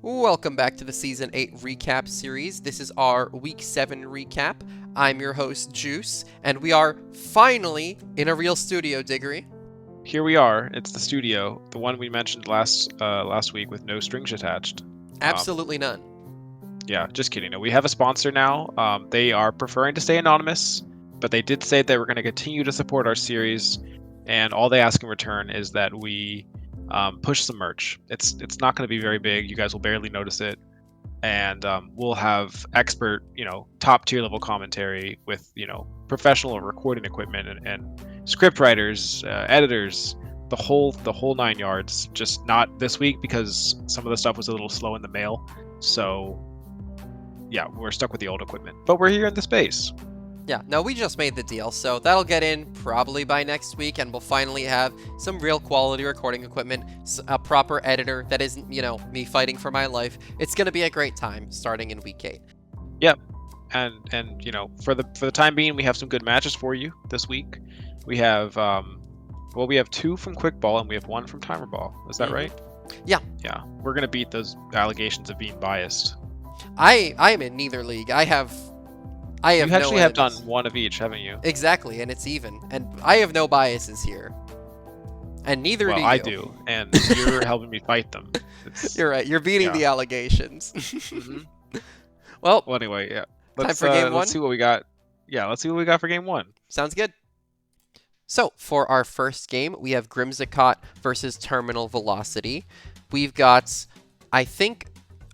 Welcome back to the Season 8 recap series. This is our Week 7 recap. I'm your host, Juice, and we are finally in a real studio, Diggory. Here we are. It's the studio, the one we mentioned last week with no strings attached. Absolutely none. Yeah, just kidding. No, we have a sponsor now. They are preferring to stay anonymous, but they did say they were going to continue to support our series, and all they ask in return is that we push some merch. It's not going to be very big. You guys will barely notice it, and we'll have expert, top tier level commentary with professional recording equipment and script writers, editors, the whole 9 yards. Just not this week because some of the stuff was a little slow in the mail. So yeah, we're stuck with the old equipment, but we're here in the space. Yeah, no, we just made the deal, so that'll get in probably by next week, and we'll finally have some real quality recording equipment, a proper editor that isn't, me fighting for my life. It's gonna be a great time starting in Week 8. Yep, and for the time being, we have some good matches for you this week. We have we have 2 from Quick Ball and we have 1 from Timer Ball. Is that right? Yeah. Yeah, we're gonna beat those allegations of being biased. I am in neither league. I have You no actually have done enemies. 1 of each, haven't you? Exactly, and it's even. And I have no biases here. And neither do you. I do, and you're helping me fight them. You're right. You're beating the allegations. Mhm. Well, anyway, yeah. Time for game 1? Let's see what we got. Yeah, let's see what we got for game 1. Sounds good. So, for our first game, we have Grimsicott versus Terminal Velocity. We've got, I think,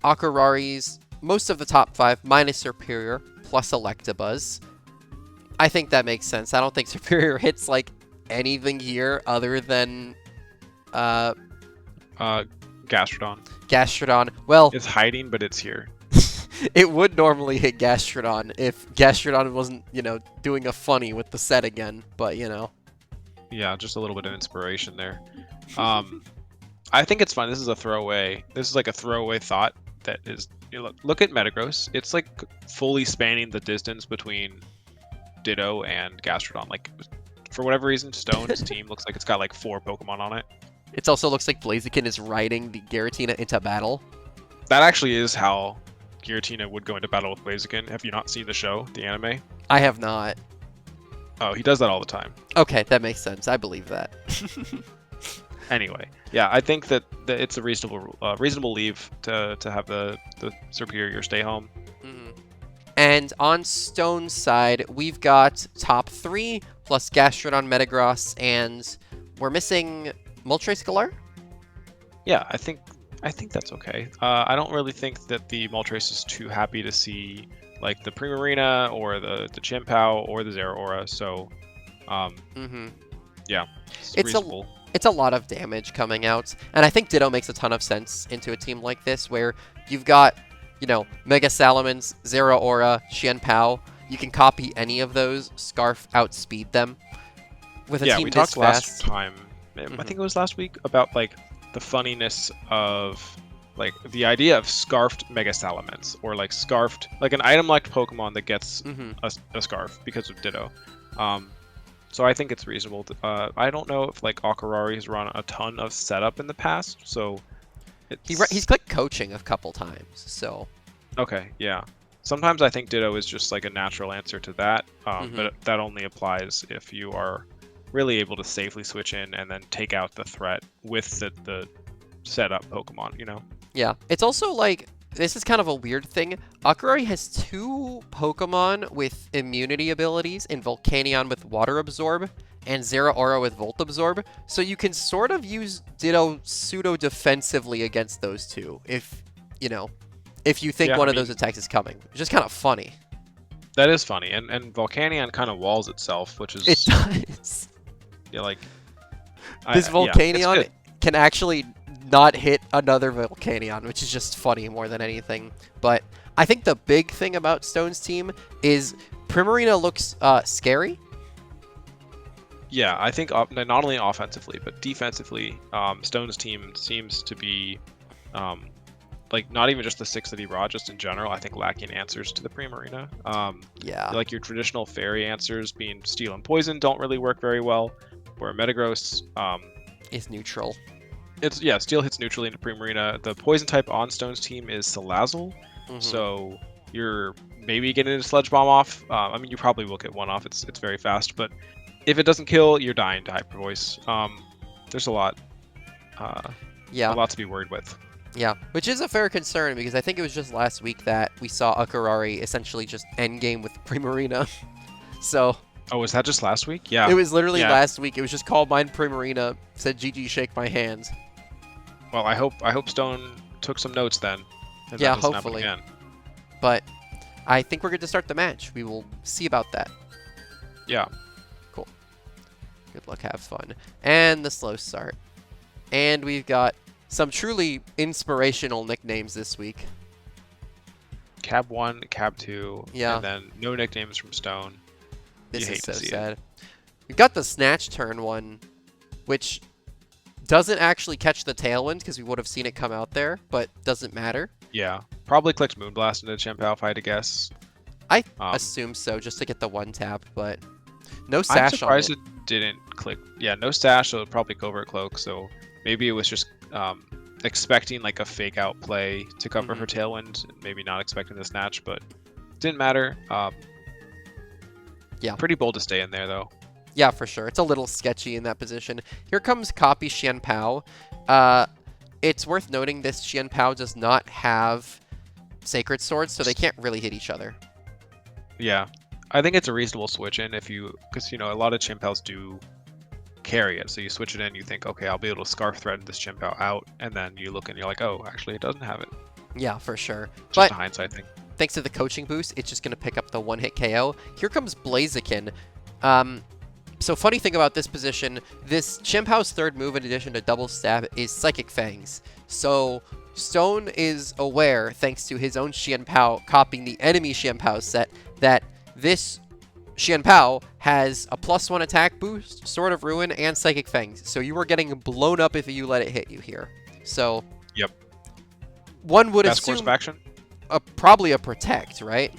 Akurari's most of the top 5 minus Superior plus Electabuzz. I think that makes sense. I don't think Superior hits like anything here other than Gastrodon. Gastrodon. Well, It's hiding, but it's here. it would normally hit Gastrodon if Gastrodon wasn't, doing a funny with the set again, but Yeah, just a little bit of inspiration there. I think it's fun. This is a throwaway. This is like a throwaway thought that is. Look at Metagross. It's like fully spanning the distance between Ditto and Gastrodon. Like, for whatever reason, Stone's team looks like it's got like 4 Pokemon on it. It also looks like Blaziken is riding the Giratina into battle. That actually is how Giratina would go into battle with Blaziken. Have you not seen the show, the anime? I have not. Oh, he does that all the time. Okay, that makes sense. I believe that. Anyway, yeah, I think that it's a reasonable leave to have the Superior stay home. Mm-hmm. And on Stone's side, we've got top 3 plus Gastrodon, Metagross, and we're missing Moltres Galar? Yeah, I think that's okay. I don't really think that the Moltres is too happy to see like the Primarina or the Chimpao or the Zeraora. So, yeah, it's reasonable. It's a lot of damage coming out, and I think Ditto makes a ton of sense into a team like this where you've got, Mega Salamence, Zeraora, Xianpao. You can copy any of those, Scarf outspeed them. With a team we this talked last fast. time. I think it was last week about like the funniness of like the idea of scarfed Mega Salamence or like scarfed like an item-locked Pokemon that gets a scarf because of Ditto. So I think it's reasonable. I don't know if like Akurari has run a ton of setup in the past, so he's clicked coaching a couple times. So okay, yeah. Sometimes I think Ditto is just like a natural answer to that, but that only applies if you are really able to safely switch in and then take out the threat with the setup Pokemon. Yeah, it's also like, this is kind of a weird thing. Akurari has 2 Pokemon with immunity abilities in Volcanion with Water Absorb and Zeraora with Volt Absorb, so you can sort of use Ditto pseudo-defensively against those 2 if you think one of those attacks is coming. It's just kind of funny. That is funny, and Volcanion kind of walls itself, which is... It does. Yeah, like... This Volcanion can actually not hit another Volcanion, which is just funny more than anything. But I think the big thing about Stone's team is Primarina looks scary. Yeah, I think not only offensively, but defensively, Stone's team seems to be, like, not even just the 6 that he brought, just in general, I think lacking answers to the Primarina. Yeah. Like, your traditional fairy answers being Steel and Poison don't really work very well, where Metagross... is neutral. It's yeah, Steel hits neutrally into Primarina. The poison type on Stone's team is Salazzle, so you're maybe getting a Sludge Bomb off. I mean, you probably will get one off. It's very fast, but if it doesn't kill, you're dying to Hyper Voice. There's a lot to be worried with. Yeah, which is a fair concern because I think it was just last week that we saw Akurari essentially just endgame with Primarina. So. Oh, was that just last week? Yeah. It was literally last week. It was just called mine Primarina, said GG shake my hands. Well, I hope Stone took some notes then. And yeah, that doesn't hopefully. happen again. But I think we're good to start the match. We will see about that. Yeah. Cool. Good luck, have fun. And the slow start. And we've got some truly inspirational nicknames this week. Cab 1, Cab 2, yeah. And then no nicknames from Stone. This is so sad. We've got the Snatch turn one, which doesn't actually catch the Tailwind because we would have seen it come out there, but doesn't matter. Yeah. Probably clicked Moonblast into Chien-Pao if I had to guess. I assume so, just to get the one tap, but no sash on it. I'm surprised it didn't click. Yeah, no sash, so it would probably Covert Cloak, so maybe it was just expecting like a fake out play to cover her Tailwind, maybe not expecting the Snatch, but didn't matter. Yeah. Pretty bold to stay in there, though. Yeah, for sure. It's a little sketchy in that position. Here comes Copy Chien-Pao. It's worth noting this Chien-Pao does not have Sacred Swords, so they can't really hit each other. Yeah. I think it's a reasonable switch in if you... Because, a lot of Chien-Paos do carry it. So you switch it in, you think, okay, I'll be able to Scarf Thread this Chien-Pao out, and then you look and you're like, oh, actually it doesn't have it. Yeah, for sure. Just a hindsight thing. Thanks to the coaching boost, it's just going to pick up the one-hit KO. Here comes Blaziken. So funny thing about this position, this Chien-Pao's third move in addition to Double Stab is Psychic Fangs. So Stone is aware, thanks to his own Chien-Pao copying the enemy Chien-Pao set, that this Chien-Pao has a +1 attack boost, Sword of Ruin, and Psychic Fangs. So you are getting blown up if you let it hit you here. So yep. One would Best assume... course of action? Probably a Protect, right?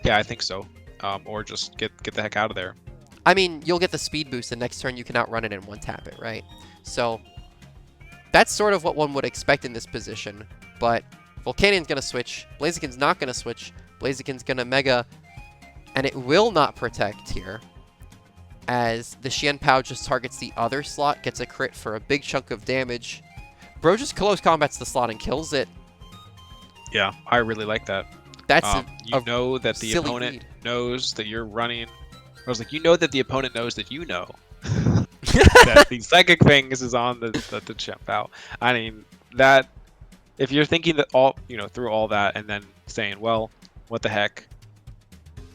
Yeah, I think so. Or just get the heck out of there. I mean, you'll get the speed boost, and next turn you can outrun it and one-tap it, right? So that's sort of what one would expect in this position. But Volcanian's going to switch. Blaziken's not going to switch. Blaziken's going to Mega, and it will not Protect here, as the Chien-Pao just targets the other slot, gets a crit for a big chunk of damage. Bro just close combats the slot and kills it. Yeah, I really like that. That's you know that the opponent knows that you're running. I was like, you know that the opponent knows that you know that the Psychic Fangs is on the Chien-Pao. I mean, that if you're thinking that through all that and then saying, well, what the heck,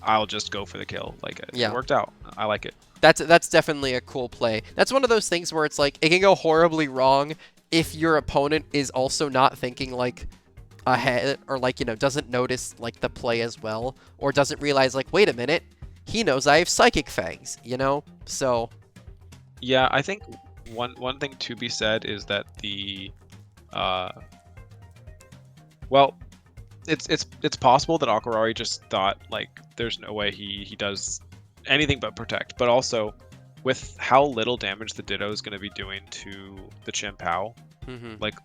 I'll just go for the kill. Like, it worked out. I like it. That's definitely a cool play. That's one of those things where it's like, it can go horribly wrong if your opponent is also not thinking like ahead, or like, doesn't notice like the play as well, or doesn't realize like, wait a minute, he knows I have Psychic Fangs, so yeah, I think one thing to be said is that the well, it's possible that Akurari just thought like there's no way he does anything but Protect, but also with how little damage the Ditto is going to be doing to the Chien-Pao, like,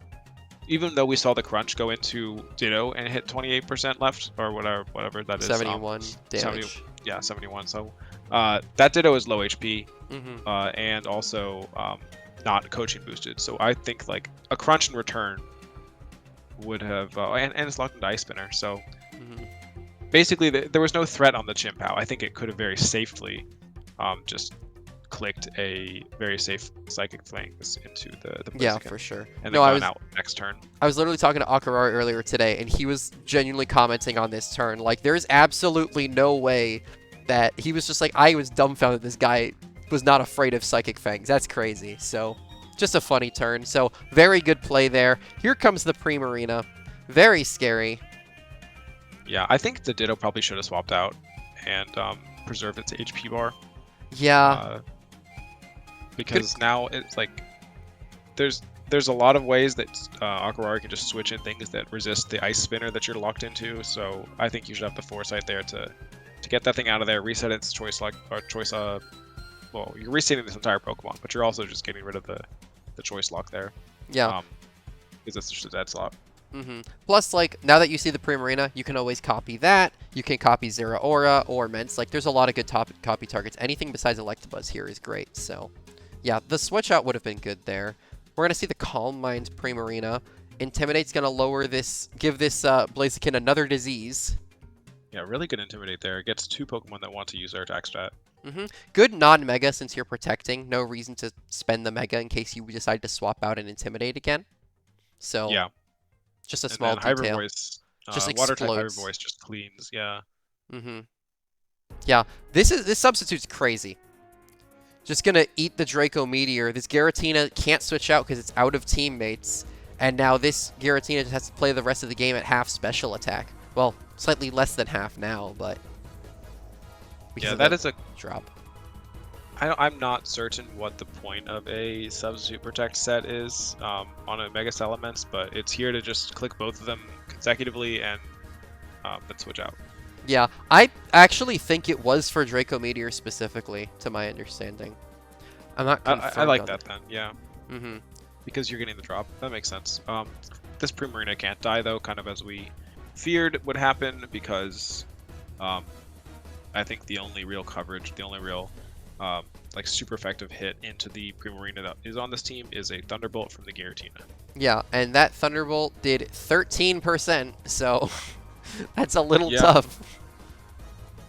even though we saw the crunch go into Ditto and hit 28% left, or whatever that is. 71 damage. 71. So that Ditto is low HP, and also not coaching boosted. So I think like a crunch in return would have, and it's locked into Ice Spinner. So basically there was no threat on the Chien-Pao. I think it could have very safely just clicked a very safe Psychic Fangs into the Blaziken. Yeah, for sure. And then gone out next turn. I was literally talking to Akurari earlier today, and he was genuinely commenting on this turn. Like, there's absolutely no way that he was just like, I was dumbfounded this guy was not afraid of Psychic Fangs. That's crazy. So, just a funny turn. So, very good play there. Here comes the Primarina. Very scary. Yeah, I think the Ditto probably should have swapped out and preserved its HP bar. Yeah. Because now it's like there's a lot of ways that Akurari can just switch in things that resist the Ice Spinner that you're locked into. So I think you should have the foresight there to get that thing out of there, reset its choice. Well, you're resetting this entire Pokemon, but you're also just getting rid of the choice lock there. Yeah. Because it's just a dead slot. Plus, like, now that you see the Primarina, you can always copy that. You can copy Zeraora or Mence. Like, there's a lot of good copy targets. Anything besides Electabuzz here is great. So, yeah, the switch out would have been good there. We're going to see the Calm Mind Primarina. Intimidate's going to lower this, give this Blaziken another disease. Yeah, really good Intimidate there. It gets 2 Pokemon that want to use their attack strat. Good non-Mega since you're protecting. No reason to spend the Mega in case you decide to swap out and Intimidate again. So, yeah. Just a small detail. Hyper Voice, just Water type Hyper explodes. Voice just cleans, yeah. Yeah, this substitute's crazy. Just gonna eat the Draco Meteor. This Giratina can't switch out because it's out of teammates. And now this Giratina just has to play the rest of the game at half special attack. Well, slightly less than half now, but... Yeah, that is a drop. I'm not certain what the point of a Substitute Protect set is on a Mega Elements, but it's here to just click both of them consecutively and then switch out. Yeah, I actually think it was for Draco Meteor specifically, to my understanding. I'm not confirmed I like on that then, yeah. Mm-hmm. Because you're getting the drop. That makes sense. This Primarina can't die, though, kind of as we feared would happen, because I think the only real coverage, the only real like super effective hit into the Primarina that is on this team is a Thunderbolt from the Giratina. Yeah, and that Thunderbolt did 13%, so that's a little tough.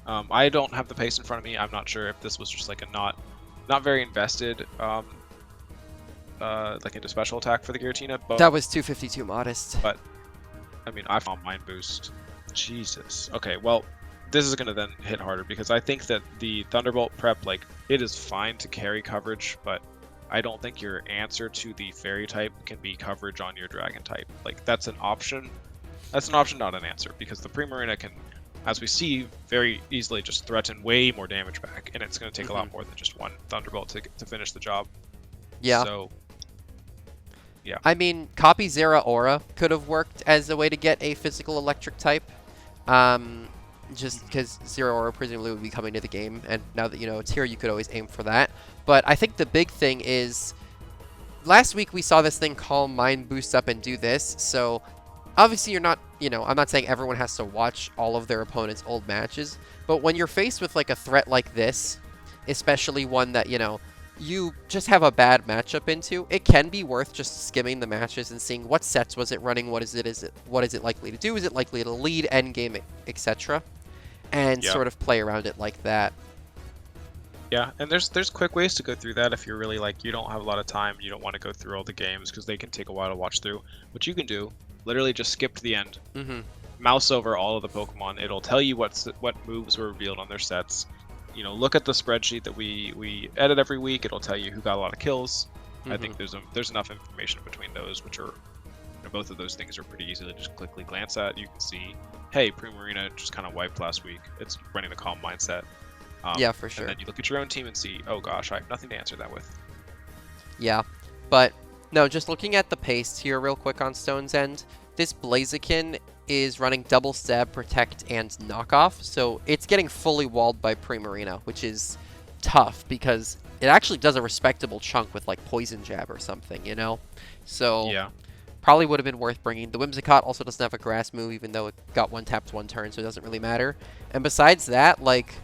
I don't have the pace in front of me. I'm not sure if this was just like a not very invested like into special attack for the Giratina, but that was 252 modest. But I mean, I found Mind Boost. Jesus. Okay, well, this is gonna then hit harder because I think that the Thunderbolt prep, like, it is fine to carry coverage, but I don't think your answer to the Fairy type can be coverage on your Dragon type. Like, that's an option. That's an option, not an answer, because the Primarina can, as we see, very easily just threaten way more damage back, and it's going to take a lot more than just one Thunderbolt to finish the job. Yeah. So, yeah. I mean, copy Zeraora could have worked as a way to get a physical electric type. Just because Zeraora presumably would be coming to the game, and now that you know it's here, you could always aim for that. But I think the big thing is, last week we saw this thing called Mind Boost up and do this, so obviously you're not, I'm not saying everyone has to watch all of their opponent's old matches, but when you're faced with like a threat like this, especially one that, you just have a bad matchup into, it can be worth just skimming the matches and seeing what sets was it running, what is it likely to do, is it likely to lead, end game, etc. And sort of play around it like that. Yeah, and there's quick ways to go through that if you're really like, you don't have a lot of time, you don't want to go through all the games because they can take a while to watch through. What you can do, literally just skip to the end, mouse over all of the Pokemon. It'll tell you what moves were revealed on their sets. Look at the spreadsheet that we edit every week. It'll tell you who got a lot of kills. I think there's enough information between those, which are, both of those things are pretty easy to just quickly glance at. You can see, hey, Primarina just kind of wiped last week. It's running the Calm Mindset. Yeah, for sure. And then you look at your own team and see, oh gosh, I have nothing to answer that with. Yeah, but no, just looking at the pace here real quick on Stone's End, this Blaziken is running Double Stab, Protect, and Knockoff, so it's getting fully walled by Primarina, which is tough because it actually does a respectable chunk with like Poison Jab or something, So yeah. Probably would have been worth bringing. The Whimsicott also doesn't have a grass move, even though it got one tapped one turn, so it doesn't really matter. And besides that, like,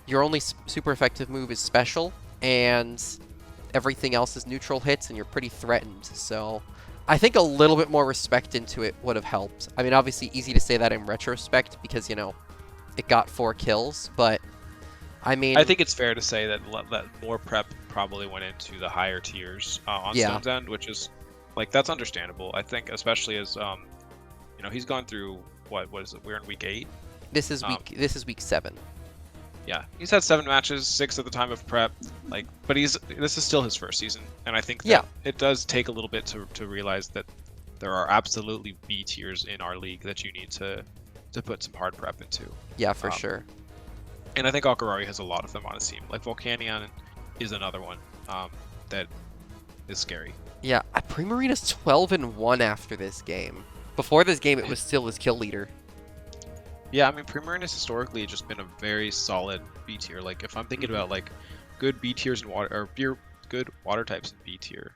your only super effective move is special, and everything else is neutral hits, and you're pretty threatened. So I think a little bit more respect into it would have helped. I mean, obviously easy to say that in retrospect because, it got 4 kills, but I mean... I think it's fair to say that more prep probably went into the higher tiers on Stone's End, which is... Like, that's understandable. I think, especially as, he's gone through, what is it? We're in week 8? This is week 7. Yeah, he's had 7 matches, 6 at the time of prep. Like, but this is still his first season, and I think that it does take a little bit to realize that there are absolutely B tiers in our league that you need to put some hard prep into. Yeah, for sure. And I think Akurari has a lot of them on his team. Like, Volcanion is another one that is scary. Yeah, Primarina's 12-1 after this game. Before this game, it was still his kill leader. Yeah, I mean, Primarina's historically just been a very solid B tier. Like, if I'm thinking about like good B tiers in water or good water types in B tier,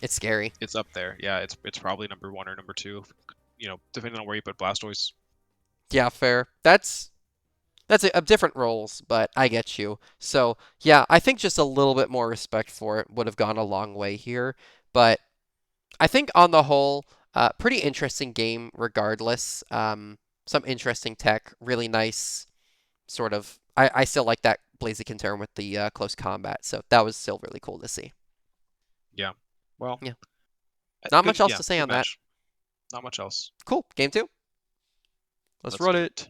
It's scary. It's up there. Yeah, it's probably number 1 or number 2, depending on where you put Blastoise. Yeah, fair. That's a different roles, but I get you. So, yeah, I think just a little bit more respect for it would have gone a long way here. But I think on the whole, pretty interesting game regardless. Some interesting tech, really nice sort of. I still like that Blaziken turn with the close combat, so that was still really cool to see. Yeah. Well, Yeah, not good. much else Yeah, to say good on that. match. Not much else. Cool, game 2. Let's Let's run do it.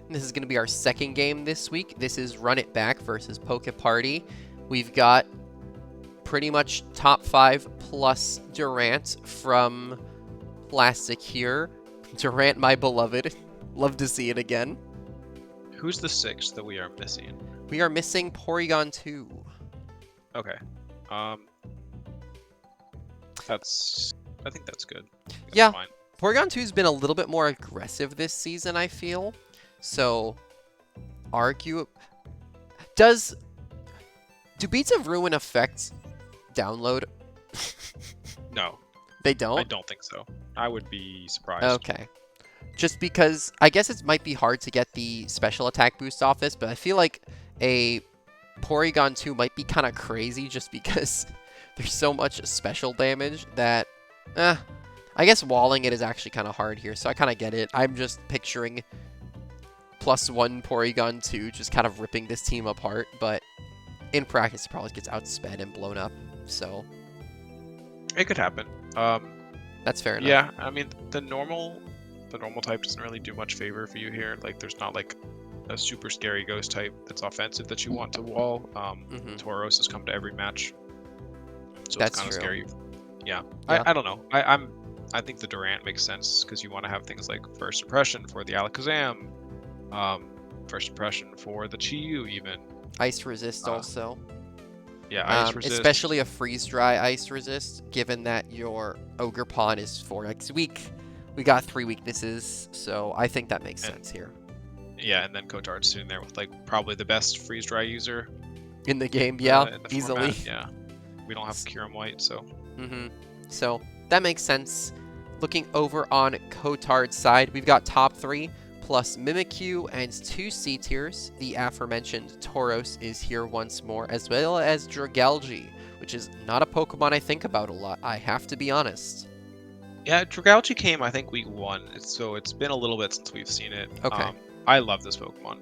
This is going to be our second game this week. This is Run It Back versus PokéParty. We've got pretty much top 5 plus Durant from Plastic here. Durant, my beloved. Love to see it again. Who's the 6th that we are missing? We are missing Porygon 2. Okay. I think that's good. That's Yeah. fine. Porygon 2's been a little bit more aggressive this season, I feel. So, do Beats of Ruin affect download? No, They I don't? don't think so. I would be surprised. Okay. Just because I guess it might be hard to get the special attack boost off this, but I feel like a Porygon 2 might be kind of crazy just because there's so much special damage that, I guess walling it is actually kind of hard here, so I kind of get it. I'm just picturing +1 Porygon 2 just kind of ripping this team apart, but in practice it probably gets outsped and blown up, so It could happen. that's fair enough. Yeah, I mean the normal type doesn't really do much favor for you here. Like there's not like a super scary ghost type that's offensive that you want to wall. Tauros has come to every match, so That's it's kind of true. scary. Yeah, Yeah. I don't know. I think the Durant makes sense because you want to have things like first impression for the Alakazam, first impression for the Chi-Yu even. Ice resist also. Yeah, ice resist. Especially a freeze dry ice resist, given that your Ogerpon is 4x weak. We got 3 weaknesses, so I think that makes sense here. Yeah, and then Kotard's sitting there with like probably the best freeze dry user In the game, yeah, in the easily. format. Yeah, we don't have Kyurem White, so So that makes sense. Looking over on Kotard's side, we've got top 3 plus Mimikyu and 2 C tiers. The aforementioned Tauros is here once more, as well as Dragalge, which is not a Pokemon I think about a lot, I have to be honest. yeah, Dragalge came I think week 1, so it's been a little bit since we've seen it. Okay. I love this Pokemon.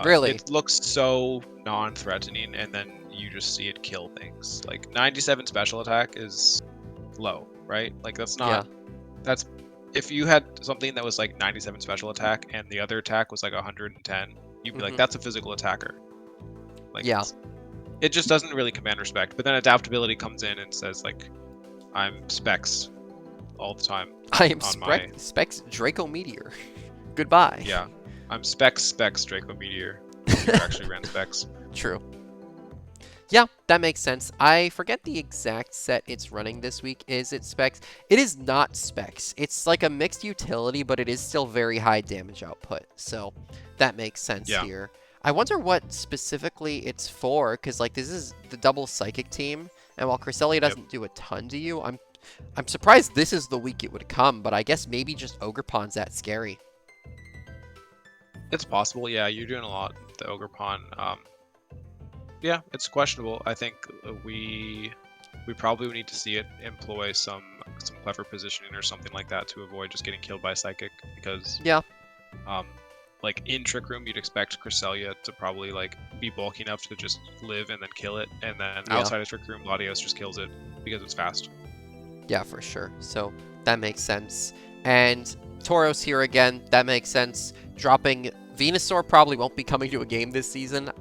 Really? It looks so non-threatening, and then you just see it kill things. Like 97 special attack is low, right? Like that's not. That's if you had something that was like 97 special attack and the other attack was like 110, you'd be like, that's a physical attacker. Like it just doesn't really command respect. But then adaptability comes in and says like, I'm Specs all the time. I am Specs Draco Meteor. Goodbye. Yeah, I'm Specs Draco Meteor. You actually ran Specs. True. Yeah, that makes sense. I forget the exact set it's running this week. Is it Specs? It is not Specs. It's like a mixed utility, but it is still very high damage output. So that makes sense here. I wonder what specifically it's for, because like this is the double Psychic team, and while Cresselia doesn't do a ton to you, I'm surprised this is the week it would come, but I guess maybe just Ogerpon's that scary. It's possible, yeah. You're doing a lot with the Ogerpon. Yeah, it's questionable. I think we probably need to see it employ some clever positioning or something like that to avoid just getting killed by Psychic, because like in Trick Room you'd expect Cresselia to probably like be bulky enough to just live and then kill it, and then outside of Trick Room Latios just kills it because it's fast. Yeah, for sure. So that makes sense. And Tauros here again, that makes sense. Dropping Venusaur probably won't be coming to a game this season.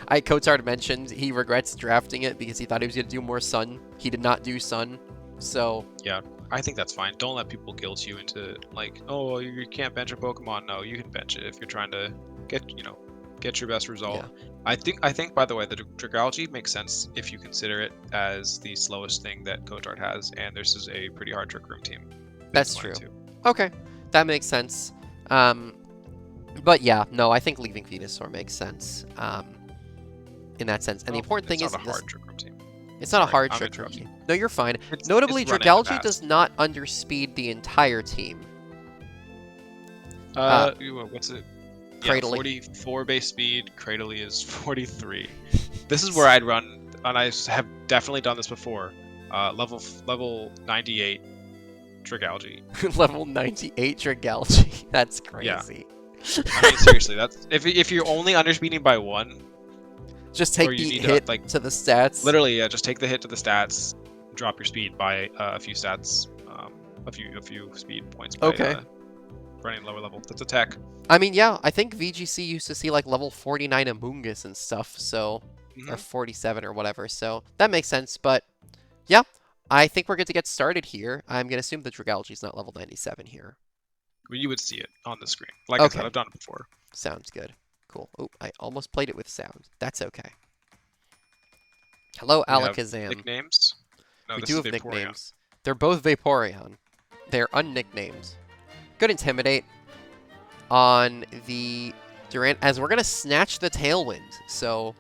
Kotard mentioned he regrets drafting it because he thought he was going to do more Sun. He did not do Sun. So yeah, I think that's fine. Don't let people guilt you into like, oh, you can't bench a Pokemon. No, you can bench it if you're trying to get your best result. Yeah. I think by the way, the Dragalge makes sense if you consider it as the slowest thing that Kotard has, and this is a pretty hard Trick Room team. That's true. Okay, that makes sense. But yeah, no, I think leaving Venusaur makes sense. In that sense, and the important thing is a hard Trick Room team. It's not a Sorry, hard I'm trick interrupting. room. No, you're fine. It's Notably, run in the Dragalge past. does not underspeed the entire team. What's it? Yeah, Cradley. 44 base speed. Cradley is 43. This is where I'd run, and I have definitely done this before. Level 98 Dragalge. Level 98 Dragalge. That's crazy. I mean, seriously, that's if you're only underspeeding by 1, Just take or you the need hit to, like, to the stats. literally, just take the hit to the stats, drop your speed by a few stats, a few speed points by Okay. running lower level. That's a tech. I mean, yeah, I think VGC used to see like level 49 Amoongus and stuff, so or 47 or whatever, so that makes sense. But yeah, I think we're good to get started here. I'm gonna assume the Dragalge is not level 97 here. Well, you would see it on the screen. Like I said, I've done it before. Sounds good. Cool. Oh, I almost played it with sound. That's okay. Hello, We have Alakazam. Nicknames? No, We this do is have Vaporeon. nicknames. They're both Vaporeon. They're unnicknamed. Good Intimidate on the Durant, as we're gonna snatch the Tailwind. So,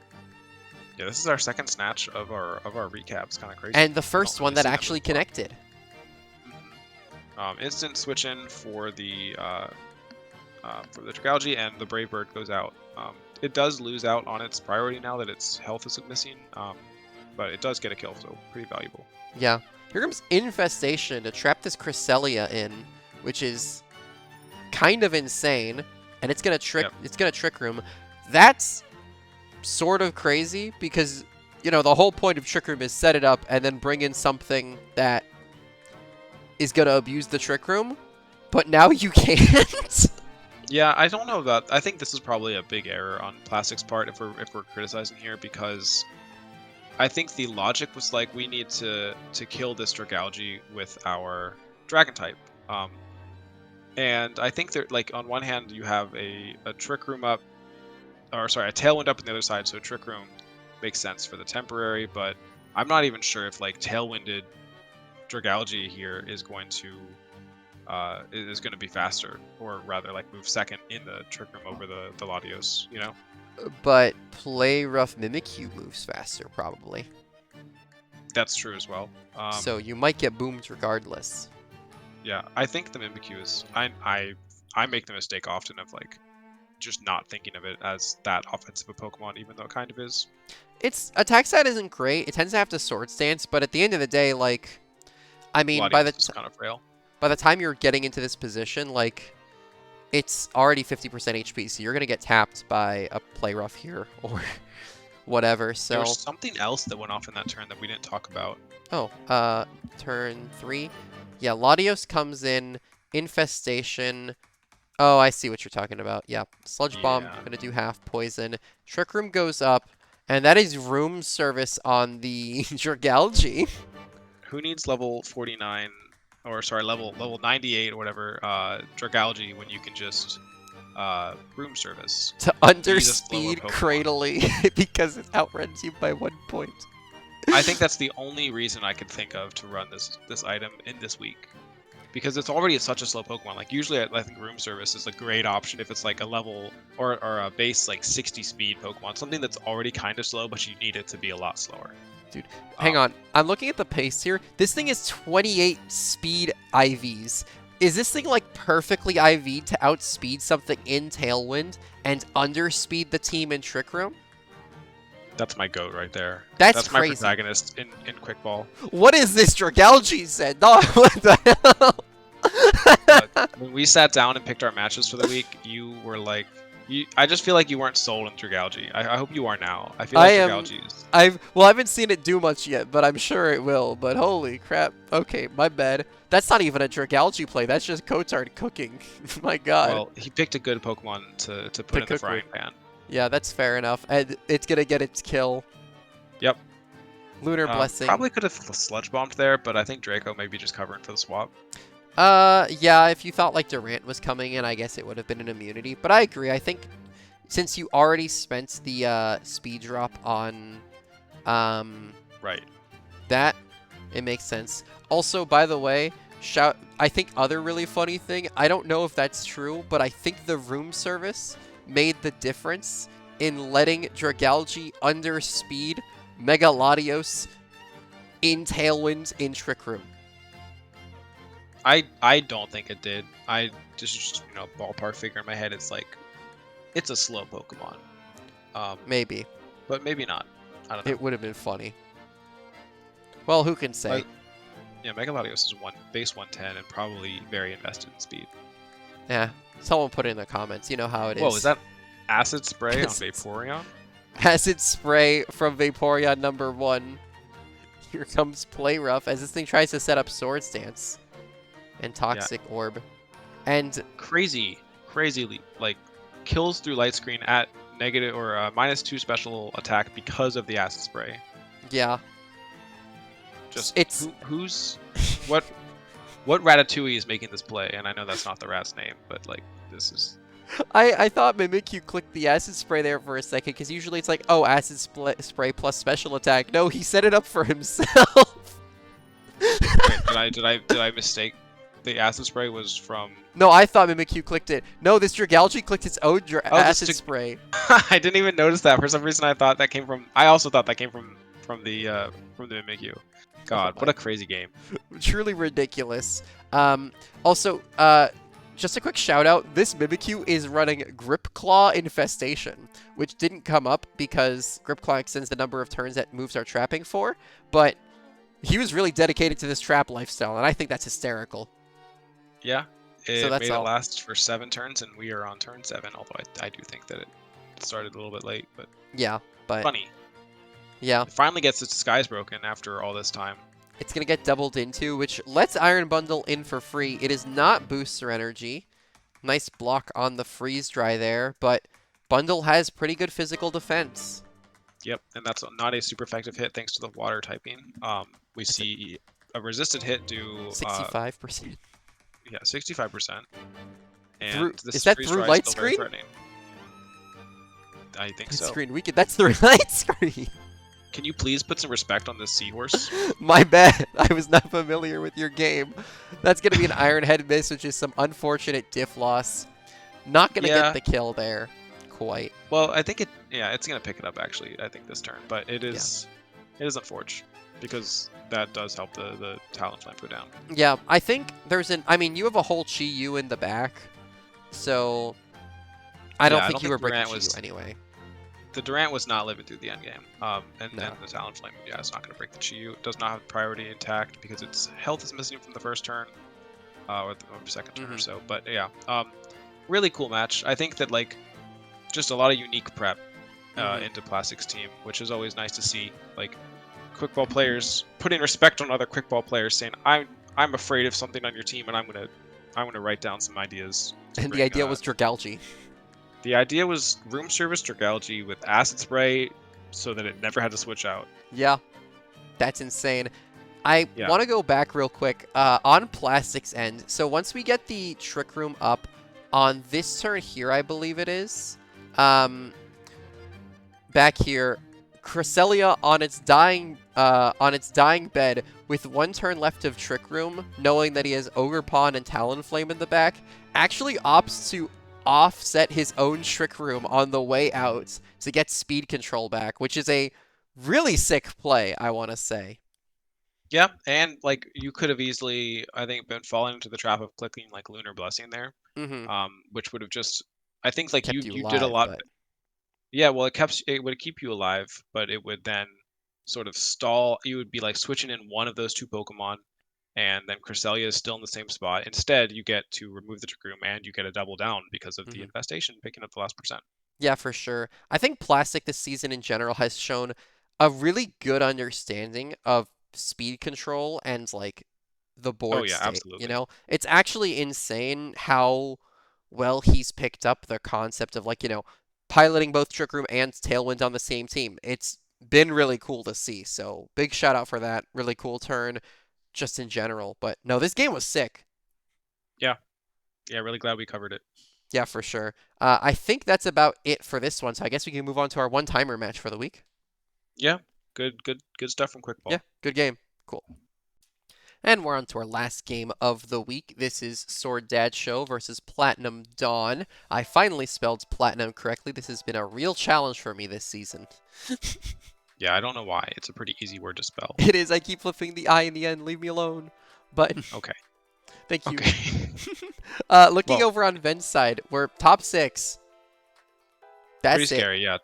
Yeah, this is our second snatch of our recap. It's kind of crazy. and the first Don't one really that see them actually before. connected. Instant switch in for the Dragalge, and the Brave Bird goes out. It does lose out on its priority now that its health is missing, but it does get a kill, so pretty valuable. Yeah. Here comes Infestation to trap this Cresselia in, which is kind of insane, and it's gonna trick. Yep. It's gonna Trick Room. That's sort of crazy because the whole point of Trick Room is set it up and then bring in something that is gonna abuse the Trick Room, but now you can't. Yeah, I don't know that. I think this is probably a big error on Plastic's part if we're criticizing here, because I think the logic was like, we need to kill this Dragalge with our Dragon type. And I think that, like, on one hand you have a Trick Room up, or sorry, a Tailwind up on the other side, so Trick Room makes sense for the temporary, but I'm not even sure if, like, Tailwinded Dragalge here is going to be faster, or rather, like, move second in the Trick Room over the Latios, you know? But Play Rough Mimikyu moves faster, probably. That's true as well. So you might get boomed regardless. Yeah, I think the Mimikyu is... I make the mistake often of, like, just not thinking of it as that offensive a Pokemon, even though it kind of is. Its attack stat isn't great. It tends to have to Sword Stance, but at the end of the day, like, I mean, Latios is kind of frail. by the time you're getting into this position, like, it's already 50% HP, so you're going to get tapped by a Play Rough here, or whatever, so... There was something else that went off in that turn that we didn't talk about. Oh, turn 3. Yeah, Latios comes in, Infestation... Oh, I see what you're talking about. Yeah, Sludge Bomb, Yeah. going to do half poison. Trick Room goes up, and that is room service on the Dragalge. Who needs level 49, or sorry, level 98 or whatever, Dragalge, when you can just room service? To slower underspeed Pokemon. Cradley because it outruns you by 1 point. I think that's the only reason I could think of to run this item in this week. Because it's already such a slow Pokemon. Like, usually I think room service is a great option if it's like a level or a base like 60 speed Pokemon. Something that's already kind of slow, but you need it to be a lot slower. Dude, hang on. I'm looking at the pace here. This thing is 28 speed IVs. Is this thing like perfectly IV to outspeed something in Tailwind and underspeed the team in Trick Room? That's my goat right there. That's my crazy. protagonist in Quick Ball. What is this Dragalge said? No, what the hell? Look, when we sat down and picked our matches for the week, you were like, I just feel like you weren't sold on Dragalge. I hope you are now. I feel like Dragalge is... I haven't seen it do much yet, but I'm sure it will. But holy crap. Okay, my bad. That's not even a Dragalge play. That's just Kotard cooking. My god. Well, he picked a good Pokemon to put in the frying pan. Yeah, that's fair enough. And it's going to get its kill. Yep. Lunar Blessing. Probably could have Sludge Bombed there, but I think Draco may be just covering for the swap. Yeah, if you thought like Durant was coming in, I guess it would have been an immunity. But I agree. I think since you already spent the speed drop on Right. that, it makes sense. Also, by the way, I think other really funny thing, I don't know if that's true, but I think the room service made the difference in letting Dragalge underspeed Mega Latios in Tailwind in Trick Room. I don't think it did. I just ballpark figure in my head. It's like it's a slow Pokemon. Maybe. But maybe not. I don't know. It would have been funny. Well, who can say? Yeah, Mega Latios is base 110 and probably very invested in speed. Yeah, someone put it in the comments. You know how it is. Whoa, is that Acid Spray on Vaporeon? Acid Spray from Vaporeon number 1. Here comes Play Rough as this thing tries to set up Swords Dance and Toxic Orb. And crazy, like kills through Light Screen at negative or -2 special attack because of the Acid Spray. Yeah. Just what Ratatouille is making this play, and I know that's not the rat's name, but like this is. I thought Mimikyu clicked the Acid Spray there for a second, because usually it's like, oh, Acid Spray plus special attack. No, he set it up for himself. Wait, did I mistake? The Acid Spray was from. No, I thought Mimikyu clicked it. No, this Dragalge clicked its own Acid Spray. I didn't even notice that. For some reason, I thought that came from. I also thought that came from the Mimikyu. God, what a crazy game. Truly ridiculous. Also, just a quick shout out. This Mimikyu is running Grip Claw Infestation, which didn't come up because Grip Claw extends the number of turns that moves are trapping for, but he was really dedicated to this trap lifestyle, and I think that's hysterical. Yeah, it made it last for 7 turns, and we are on turn 7, although I do think that it started a little bit late, but... Yeah, but... Funny. Yeah. It finally gets its disguise broken after all this time. It's going to get doubled into, which lets Iron Bundle in for free. It is not Booster Energy. Nice block on the Freeze Dry there, but Bundle has pretty good physical defense. Yep, and that's not a super effective hit thanks to the water typing. We see a resisted hit do... 65%. Yeah, 65%. And is that through Light Screen? I think so. Screen weakened. That's through Light Screen. Can you please put some respect on this seahorse? My bad. I was not familiar with your game. That's going to be an Iron Head miss, which is some unfortunate diff loss. Not going to get the kill there. Quite. Well, I think it's going to pick it up, actually, I think, this turn. But it is unfortunate, because that does help the Talonflame go down. Yeah, I think there's I mean, you have a whole Chi-Yu in the back, so I don't think you were breaking Chi-Yu anyway. The Durant was not living through the endgame. And then the Talonflame, it's not going to break the Chi-Yu. It does not have priority intact because its health is missing from the first turn, or the second turn or so. But yeah, really cool match. I think that like just a lot of unique prep into Plastic's team, which is always nice to see. Like quick ball players putting respect on other quick ball players, saying I'm afraid of something on your team, and I'm gonna write down some ideas. And the idea was Dragalge. The idea was room service Dragalge with Acid Spray so that it never had to switch out. Yeah, that's insane. I want to go back real quick on Plastic's end. So once we get the Trick Room up on this turn here, I believe it is, back here, Cresselia on its dying bed with 1 turn left of Trick Room, knowing that he has Ogerpon and Talonflame in the back, actually opts to offset his own Trick Room on the way out to get speed control back, which is a really sick play, I want to say. Yeah, and like you could have easily, I think, been falling into the trap of clicking like Lunar Blessing there, which would have just, I think, like you did a lot. But... Yeah, well, it would keep you alive, but it would then sort of stall. You would be like switching in one of those 2 Pokemon, and then Cresselia is still in the same spot. Instead, you get to remove the Trick Room, and you get a double down because of the infestation picking up the last percent. Yeah, for sure. I think Plastic this season in general has shown a really good understanding of speed control and like the board state. Absolutely. You know, it's actually insane how well he's picked up the concept of like, piloting both Trick Room and Tailwind on the same team. It's been really cool to see. So big shout out for that. Really cool turn. Just in general. But no, this game was sick. Yeah, really glad we covered it. Yeah, for sure. I think that's about it for this one, so I guess we can move on to our one-timer match for the week. Yeah, good stuff from Quick Ball. Yeah, good game. Cool. And we're on to our last game of the week. This is Sword Dad Show versus Platinum Dawn. I finally spelled Platinum correctly. This has been a real challenge for me this season. Yeah, I don't know why. It's a pretty easy word to spell. It is. I keep flipping the I in the end. Leave me alone. But Okay. thank you. Okay. Looking Well, over on Ven's side, we're top 6. pretty That's it. scary, yeah.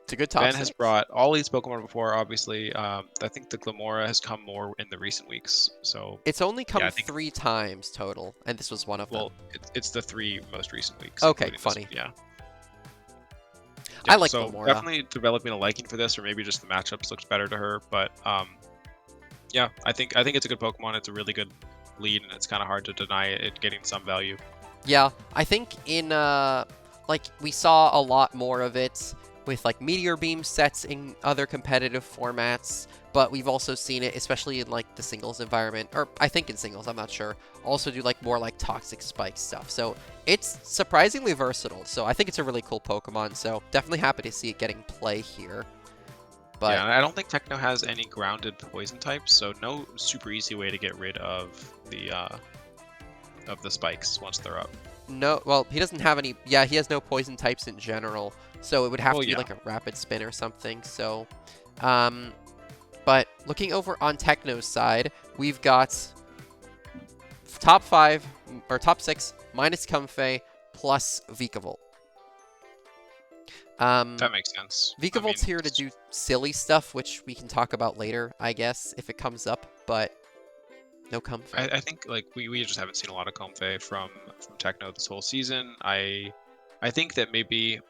It's a good top Ben has 6. brought all these Pokemon before, obviously. I think the Glamora has come more in the recent weeks. So, It's only yeah, come I think, 3 times total, and this was one of them. well, it's the 3 most recent weeks, Okay, including funny. this. Yeah. I Yeah, like so Glamora. definitely developing a liking for this, or maybe just the matchups looks better to her. But yeah, I think it's a good Pokemon. It's a really good lead, and it's kind of hard to deny it getting some value. Yeah, I think in like we saw a lot more of it with like Meteor Beam sets in other competitive formats, but we've also seen it, especially in like the singles environment, or I think in singles, I'm not sure, also do like more like Toxic Spike stuff. So it's surprisingly versatile. So I think it's a really cool Pokemon. So definitely happy to see it getting play here. But Yeah, and I don't think Techno has any grounded poison types, so no super easy way to get rid of the spikes once they're up. no, well, he doesn't have any. Yeah, he has no poison types in general, so it would have Well, to be yeah. like a rapid spin or something. So, but looking over on Techno's side, we've got top 5 or top 6 minus Comfey plus Vikavolt. That makes sense. I mean, Vikavolt's here to do silly stuff, which we can talk about later, I guess, if it comes up. But no Comfey. I think like we just haven't seen a lot of Comfey from Techno this whole season. I think that maybe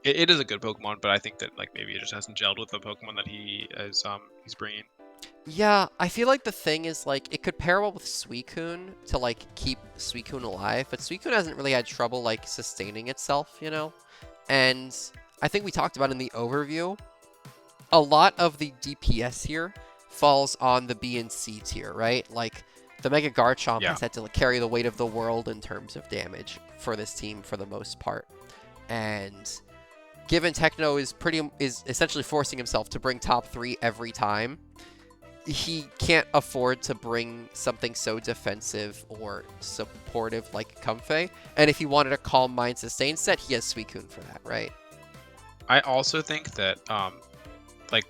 it is a good Pokemon, but I think that like maybe it just hasn't gelled with the Pokemon that he's bringing. Yeah, I feel like the thing is, like, it could pair well with Suicune to, like, keep Suicune alive, but Suicune hasn't really had trouble, like, sustaining itself, you know? And I think we talked about in the overview, a lot of the DPS here falls on the B and C tier, right? Like, the Mega Garchomp Yeah. has had to like, carry the weight of the world in terms of damage for this team for the most part. And given Techno is essentially forcing himself to bring top 3 every time, he can't afford to bring something so defensive or supportive like Comfey. And if he wanted a Calm Mind Sustain set, he has Suicune for that, right? I also think that like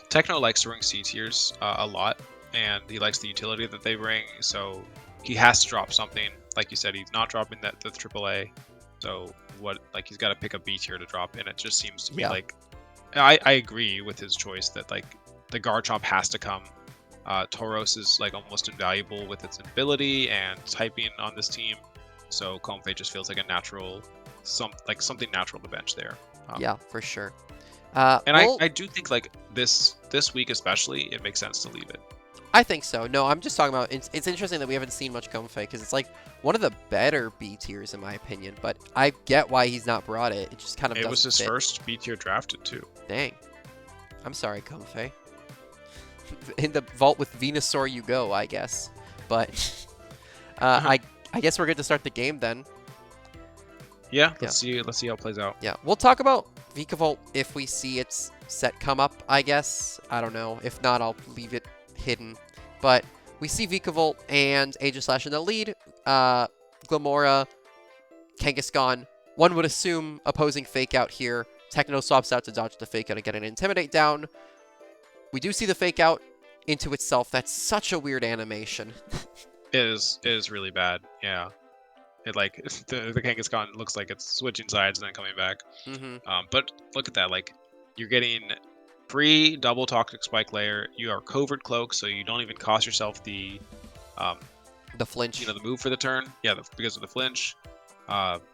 Techno likes to bring C tiers a lot, and he likes the utility that they bring. So he has to drop something. Like you said, he's not dropping the AAA. So he's got to pick a B tier to drop, and it just seems to me like I agree with his choice that like the Garchomp has to come. Tauros is like almost invaluable with its ability and typing on this team, so Comfey just feels like a natural, something natural to bench there. Yeah, for sure. And I do think like this week especially, it makes sense to leave it. I think so. No, I'm just talking about it's interesting that we haven't seen much Comfey because it's like one of the better B tiers in my opinion. But I get why he's not brought it. It just kind of It was his fit. first B tier drafted too. Dang. I'm sorry, Comfey. In the vault with Venusaur you go, I guess. But I guess we're good to start the game then. Yeah, let's see how it plays out. Yeah, we'll talk about Vikavolt if we see its set come up, I guess. I don't know. If not, I'll leave it hidden. But we see Vikavolt and Aegislash in the lead. Glamora, Kangaskhan. One would assume opposing Fake Out here. Techno swaps out to dodge the Fake Out and get an Intimidate down. We do see the Fake Out into itself. That's such a weird animation. It is really bad. Yeah. It like the Kangaskhan looks like it's switching sides and then coming back. But look at that, like you're getting free double Toxic Spike layer. You are Covert Cloak, so you don't even cost yourself the flinch. You know, the move for the turn. Yeah, because of the flinch.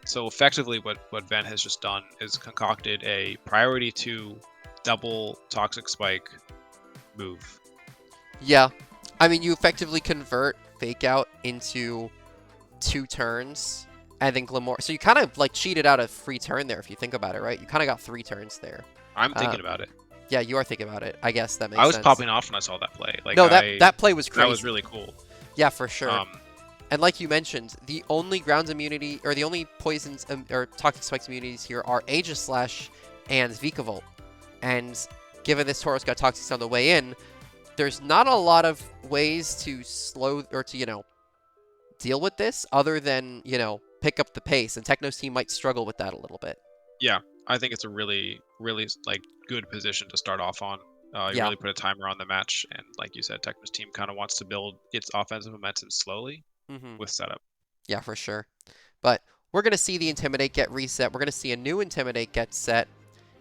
So effectively, what Ven has just done is concocted a priority 2 double Toxic Spike move. Yeah, I mean you effectively convert Fake Out into 2 turns, and then Glamora. So you kind of like cheated out a free turn there if you think about it, right? You kind of got 3 turns there. I'm thinking about it. Yeah, you are thinking about it. I guess that makes sense. I was popping off when I saw that play. Like, no, that play was crazy. That was really cool. Yeah, for sure. And like you mentioned, the only grounds immunity, or the only poisons or Toxic Spikes immunities here are Aegislash and Vikavolt. And given this Tauros got Toxics on the way in, there's not a lot of ways to slow, or to, you know, deal with this other than, you know, pick up the pace. And Techno's team might struggle with that a little bit. Yeah, I think it's a really, really like good position to start off on. You Yeah. really put a timer on the match, and like you said, Tecmo's team kind of wants to build its offensive momentum slowly Mm-hmm. with setup. Yeah, for sure. But we're going to see the Intimidate get reset. We're going to see a new Intimidate get set.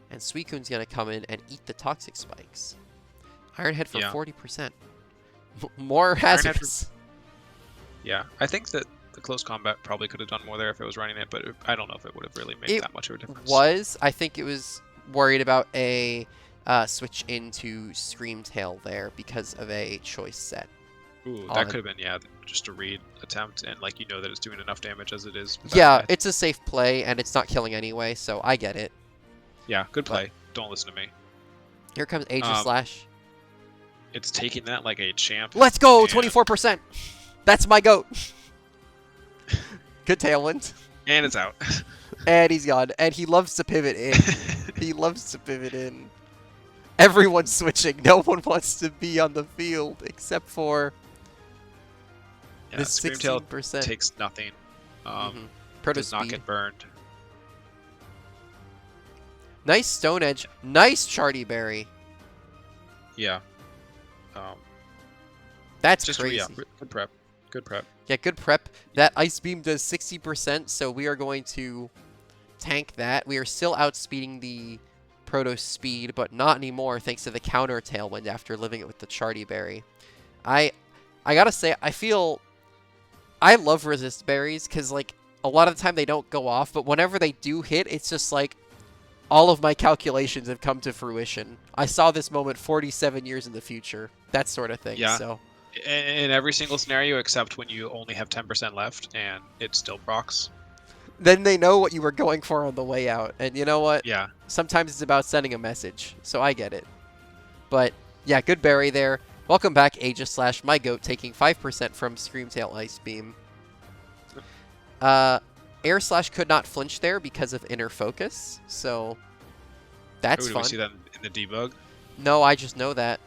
And Suicune's going to come in and eat the Toxic Spikes. Iron Head for Yeah. 40%. More Iron Head hazardous. Yeah, I think that the close combat probably could have done more there if it was running it, but I don't know if it would have really made that much of a difference. I think it was worried about a switch into Screamtail there because of a choice set. Ooh, that could have been, yeah, just a read attempt, and like you know that it's doing enough damage as it is. Yeah, it's a safe play, and it's not killing anyway, so I get it. Yeah, good play. Don't listen to me. Here comes Aegislash. It's taking that like a champ. Let's go! 24%! That's my goat! Good Tailwind. And it's out. And he's gone. And he loves to pivot in. He loves to pivot in. Everyone's switching. No one wants to be on the field except for the 16%. Takes nothing. Does not get burned. Nice Stone Edge. Nice Charty Berry. Yeah. That's just crazy. Yeah, good prep. Good prep. Yeah, good prep. That Ice Beam does 60%, so we are going to tank that. We are still outspeeding the Proto speed, but not anymore thanks to the counter Tailwind after living it with the Charty Berry. I gotta say, I love resist berries because like a lot of the time they don't go off, but whenever they do hit, it's just like all of my calculations have come to fruition. I saw this moment 47 years in the future. That sort of thing. Yeah. So in every single scenario except when you only have 10% left and it still procs. Then they know what you were going for on the way out. And you know what? Yeah. Sometimes it's about sending a message. So I get it. But yeah, good berry there. Welcome back, Aegislash, my goat, taking 5% from Screamtail Ice Beam. Air Slash could not flinch there because of inner focus. So that's fun. Did we see that in the debug? No, I just know that.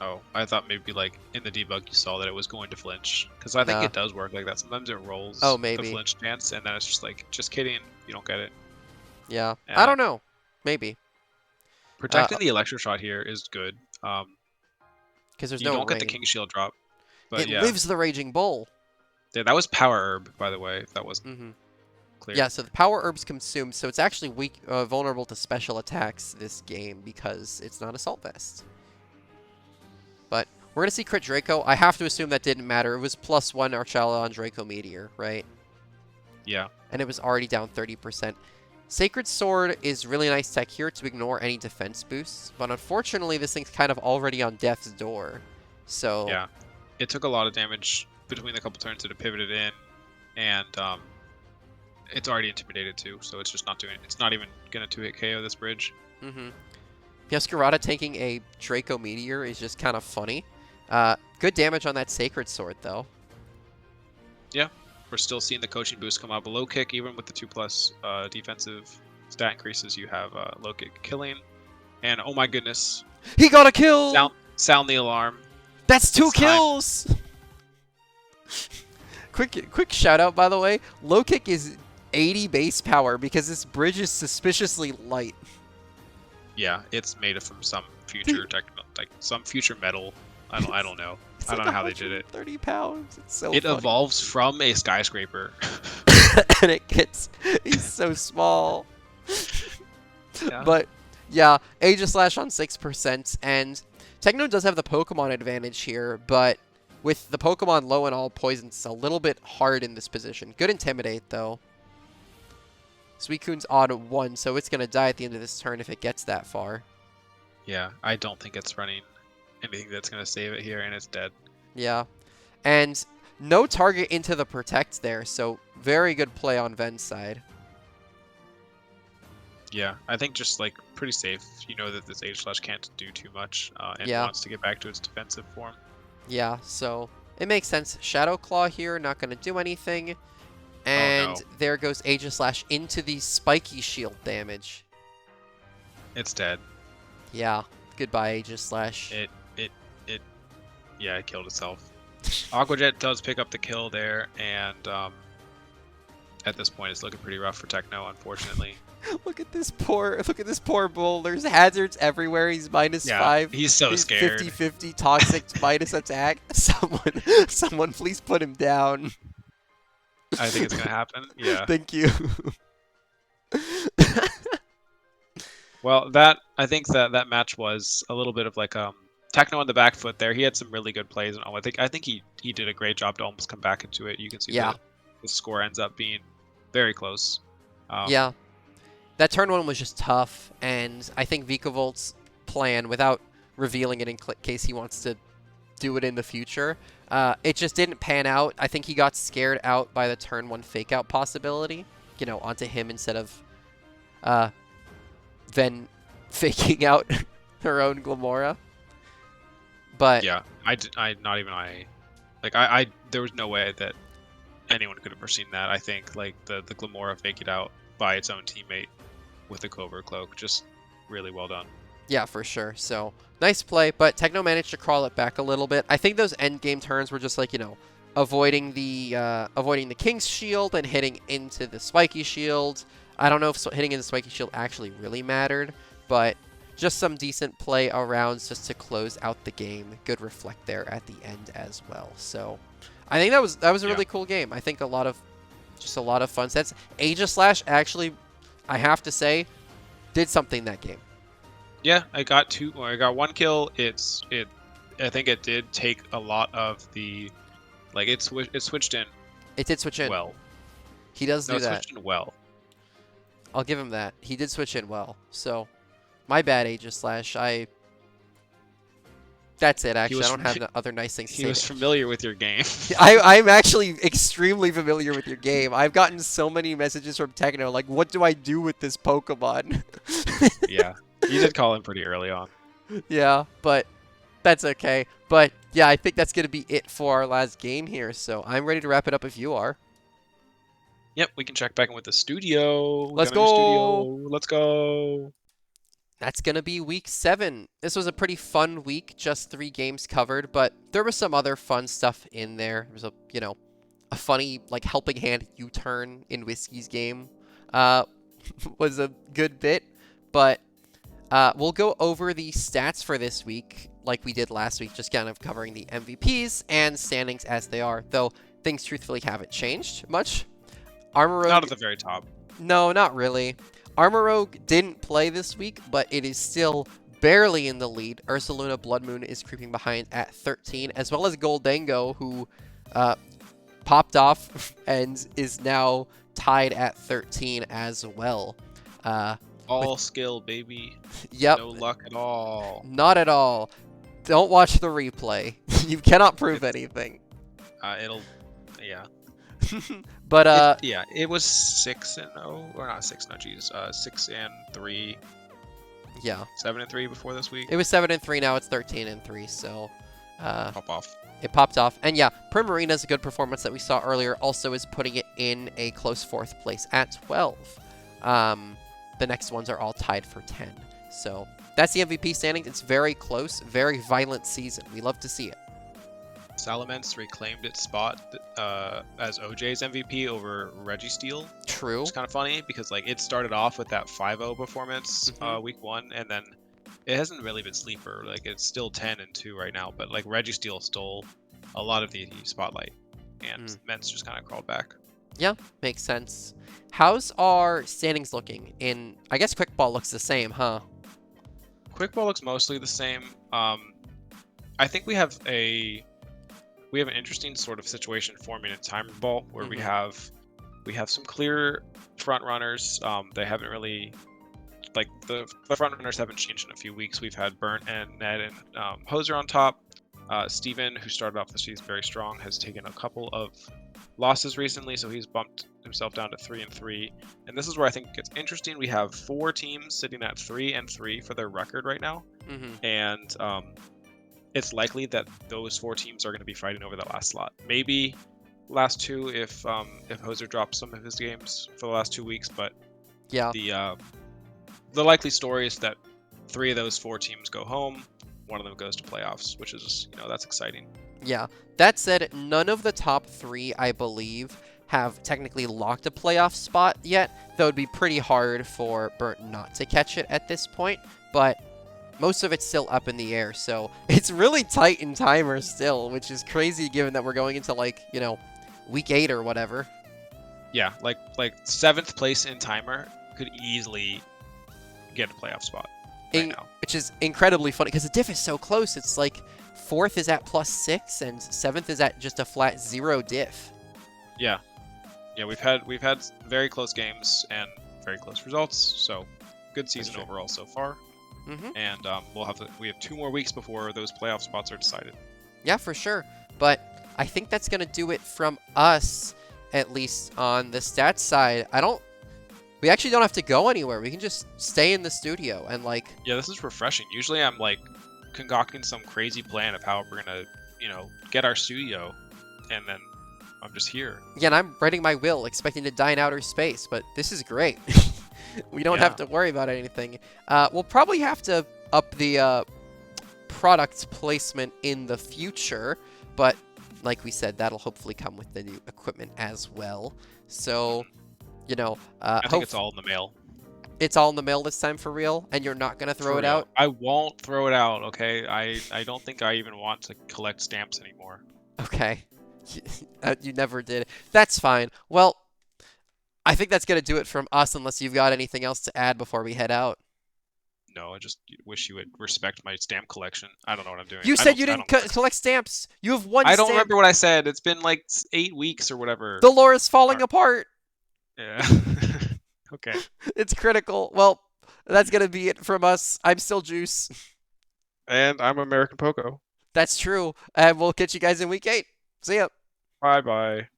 Oh, I thought maybe like in the debug you saw that it was going to flinch. Because I think it does work like that. Sometimes it rolls maybe. the flinch chance, and then it's just like, just kidding, you don't get it. Yeah, I don't know. Maybe. Protecting the Electro Shot here is good. Because there's you no don't get the King Shield drop. But it lives the Raging Bull. Yeah, that was Power Herb, by the way, if that wasn't clear. Yeah, so the Power Herb's consumed, so it's actually weak, vulnerable to special attacks this game because it's not Assault Vest. But we're going to see Crit Draco. I have to assume that didn't matter. It was +1 Archala on Draco Meteor, right? Yeah. And it was already down 30%. Sacred Sword is really nice tech here to ignore any defense boosts, but unfortunately this thing's kind of already on death's door. So yeah, it took a lot of damage between the couple turns that it pivoted in, and it's already intimidated too, so it's just not doing it. It's not even going to 2-hit KO this bridge. Piaskarada taking a Draco Meteor is just kind of funny. Good damage on that Sacred Sword, though. Yeah, we're still seeing the coaching boost come up. Low kick, even with the 2+ defensive stat increases, you have low kick killing. And oh my goodness. He got a kill! Sound the alarm. That's 2 kills! Quick shout out, by the way. Low kick is 80 base power because this bridge is suspiciously light. Yeah, it's made from some future some future metal. I don't know. I don't know how they did it. 30 pounds. It's so It funny. evolves from a skyscraper. And he's so small. Yeah. But yeah, Aegislash on 6%, and Techno does have the Pokemon advantage here, but with the Pokemon low and all poisons, it's a little bit hard in this position. Good Intimidate, though. Suicune's on 1, so it's going to die at the end of this turn if it gets that far. Yeah, I don't think it's running anything that's going to save it here, and it's dead. Yeah. And no target into the Protect there, so very good play on Ven's side. Yeah, I think just like pretty safe. You know that this Aegislash can't do too much and wants to get back to its defensive form. Yeah, so it makes sense. Shadow Claw here, not going to do anything. And there goes Aegislash into the spiky shield damage. It's dead. Yeah, goodbye Aegislash. Yeah, it killed itself. Aqua Jet does pick up the kill there, and at this point, it's looking pretty rough for Techno, unfortunately. Look at this poor bull. There's hazards everywhere. He's -5. He's so He's scared. 50-50 toxic minus attack. Someone please put him down. I think it's gonna happen. Yeah. Thank you. Well, I think that match was a little bit of like Techno on the back foot there. He had some really good plays and all. I think he did a great job to almost come back into it. You can see the score ends up being very close. Yeah. That turn 1 was just tough, and I think Vikavolt's plan, without revealing it in case he wants to do it in the future, it just didn't pan out. I think he got scared out by the turn 1 fake out possibility, onto him instead of then faking out her own Glamora. But yeah, there was no way that anyone could have foreseen that. I think like the Glamora faked it out by its own teammate with the Cobra Cloak. Just really well done. Yeah, for sure. So nice play, but Techno managed to crawl it back a little bit. I think those end game turns were just like, avoiding the King's Shield and hitting into the Spiky Shield. I don't know if hitting into the Spiky Shield actually really mattered, but just some decent play around just to close out the game. Good reflect there at the end as well. So I think that was a really cool game. I think a lot of fun sets. Aegislash actually, I have to say, did something that game. Yeah, I got one kill. I think it did take a lot of the, like it switched in. It did switch in. Well, he does do that. It switched in well. I'll give him that. He did switch in well. So, my bad, Aegislash. That's it, actually. I don't have other nice things to say. He was familiar with your game. I'm actually extremely familiar with your game. I've gotten so many messages from Techno, like, what do I do with this Pokemon? Yeah, you did call him pretty early on. Yeah, but that's okay. But, yeah, I think that's going to be it for our last game here. So, I'm ready to wrap it up if you are. Yep, we can check back in with the studio. Let's go! Let's go! That's going to be week 7. This was a pretty fun week, just 3 games covered, but there was some other fun stuff in there. There was a funny, like, helping hand U-turn in Whiskey's game. Was a good bit, but we'll go over the stats for this week like we did last week, just kind of covering the MVPs and standings as they are, though things truthfully haven't changed much. Armorogue, not at the very top. No, not really. Armorogue didn't play this week, but it is still barely in the lead. Ursaluna Bloodmoon is creeping behind at 13, as well as Goldango, who popped off and is now tied at 13 as well. All skill, baby. Yep. No luck at all. Not at all. Don't watch the replay. You cannot prove anything. Yeah. But it was 6-0, or not 6-0. Geez, 6-3. Yeah. 7-3 before this week. It was 7-3. Now it's 13-3. So, pop off. It popped off, and yeah, Primarina's a good performance that we saw earlier. Also, is putting it in a close 4th place at 12. The next ones are all tied for 10. So that's the MVP standings. It's very close, very violent season. We love to see it. Salamence reclaimed its spot as OJ's MVP over Registeel. True. It's kind of funny because like it started off with that 5-0 performance week 1, and then it hasn't really been sleeper. Like it's still 10-2 right now, but like Registeel stole a lot of the spotlight, and Mence just kind of crawled back. Yeah, makes sense. How's our standings looking? I guess Quickball looks the same, huh? Quickball looks mostly the same. I think we have an interesting sort of situation forming in Timer Ball where we have some clear front runners. They haven't really, like the front runners haven't changed in a few weeks. We've had Burnt and Ned and Hoser on top. Steven, who started off the season very strong, has taken a couple of losses recently, so he's bumped himself down to 3-3. And this is where I think it gets interesting. We have 4 teams sitting at 3-3 for their record right now, and it's likely that those 4 teams are going to be fighting over that last slot. Maybe last 2 if Hoser drops some of his games for the last 2 weeks, but yeah, the likely story is that 3 of those 4 teams go home. 1 of them goes to playoffs, which is that's exciting. Yeah. That said, none of the top 3, I believe, have technically locked a playoff spot yet, though it'd be pretty hard for Burnt not to catch it at this point. But most of it's still up in the air, so it's really tight in timer still, which is crazy given that we're going into like, week 8 or whatever. Yeah, like 7th place in timer could easily get a playoff spot right now. Which is incredibly funny because the diff is so close. It's like 4th is at +6 and 7th is at just a flat 0 diff. Yeah. Yeah, we've had very close games and very close results, so good season overall so far. And we have 2 more weeks before those playoff spots are decided. Yeah, for sure. But I think that's gonna do it from us, at least on the stats side. We actually don't have to go anywhere. We can just stay in the studio and like. Yeah, this is refreshing. Usually I'm like concocting some crazy plan of how we're gonna, get our studio, and then I'm just here. Again, I'm writing my will, expecting to die in outer space, but this is great. We don't have to worry about anything. We'll probably have to up the product placement in the future, but like we said, that'll hopefully come with the new equipment as well. So, I think it's all in the mail. It's all in the mail this time for real, and you're not gonna throw it out? I won't throw it out, okay? I don't think I even want to collect stamps anymore. Okay. You never did. That's fine. Well, I think that's going to do it from us unless you've got anything else to add before we head out. No, I just wish you would respect my stamp collection. I don't know what I'm doing. You said you didn't collect stamps. You have one stamp. I don't stamp. remember what I said. It's been like 8 weeks or whatever. The lore is falling apart. Yeah. Okay. It's critical. Well, that's going to be it from us. I'm still Juice. And I'm American Poco. That's true. And we'll catch you guys in week 8. See ya. Bye-bye.